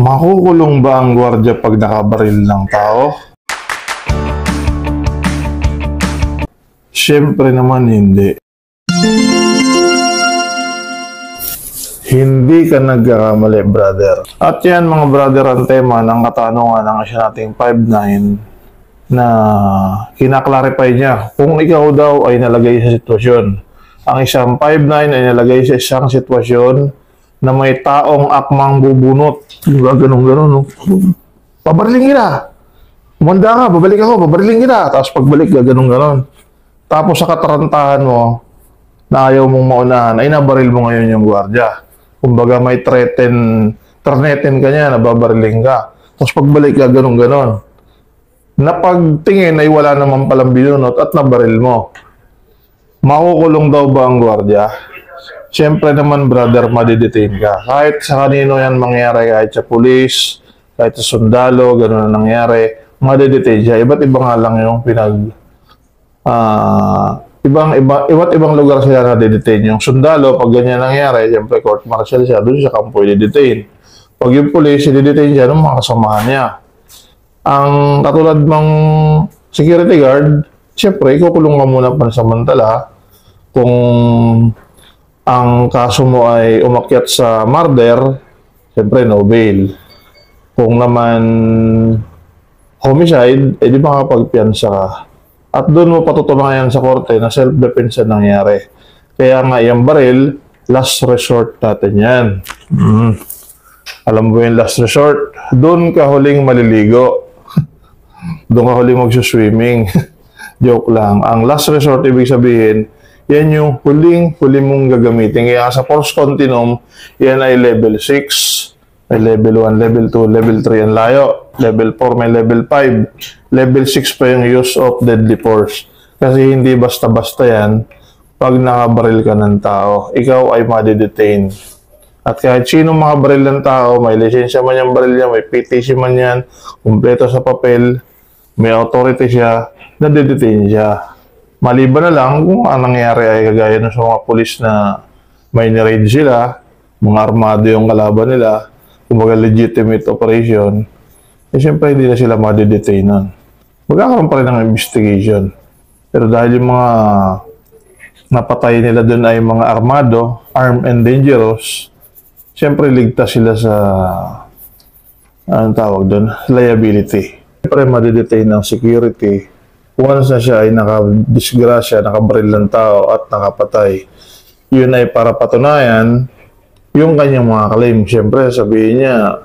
Makukulong ba ang gwardiya pag nakabaril ng tao? Siyempre naman hindi. Hindi ka nagkakamali, brother. At yan, mga brother, ang tema ng katanungan ng isa nating 5'9" na kinaklarify niya kung ikaw daw ay nalagay sa sitwasyon. Ang isang 5'9" ay nalagay sa isang sitwasyon na may taong akmang bubunot. Diba, ganun-ganun, no? Pabarilin kita! Umanda ka, babalik ako, pabarilin kita! Tapos pagbalik ka, ganun-ganun. Tapos sa katarantahan mo, na ayaw mong maunahan, ay nabaril mo ngayon yung gwardiya. Kumbaga may threaten ka niya, nababariling ka. Tapos pagbalik ka, ganun-ganun. Napagtingin ay wala naman palang binunot at nabaril mo. Makukulong daw ba ang gwardiya? Siyempre naman, brother, madidetain ka. Kahit sa kanino yan mangyari, kahit sa pulis, kahit sa sundalo, gano'n na nangyari, madidetain siya. Iba't iba nga lang yung iba't ibang lugar sila na didetain. Yung sundalo, pag ganyan nangyari, siyempre court martial siya, doon siya kampoy didetain. Pag yung pulis, didetain siya ng mga kasamahan niya. Ang katulad ng security guard, siyempre, ikukulong ka muna pansamantala kung ang kaso mo ay umakyat sa murder, siyempre no bail. Kung naman homicide, di makapagpiyansa ka. At doon mo patutunayan sa korte na self-defense na nangyari. Kaya nga yung baril, last resort natin yan. Alam mo yung last resort? Doon ka huling maliligo. Doon ka huling magsuswimming. Joke lang. Ang last resort, ibig sabihin, yan yung huling mong gagamitin. Kaya sa force continuum, yan ay level 6, may level 1, level 2, level 3 ang layo. Level 4, may level 5. Level 6 pa yung use of deadly force. Kasi hindi basta-basta yan pag nakabaril ka ng tao. Ikaw ay madidetain. At kahit sino makabaril ng tao, may lisensya man yung baril niya, may PTC man yan, kumpleto sa papel, may authority siya, nadidetain siya. Maliban na lang kung ang nangyari ay kagaya ng sa mga pulis na may ni-raid sila, mga armado yung kalaban nila, kumbaga legitimate operation, eh siyempre hindi na sila madidetainan. Magkakaroon pa rin ng investigation. Pero dahil yung mga napatay nila doon ay mga armado, armed and dangerous, siyempre ligtas sila sa, anong tawag doon, liability. Siyempre madidetain ng security. Once na siya ay nakadisgrasya, nakabaril ng tao at nakapatay, yun ay para patunayan yung kanyang mga claim. Siyempre, sabihin niya,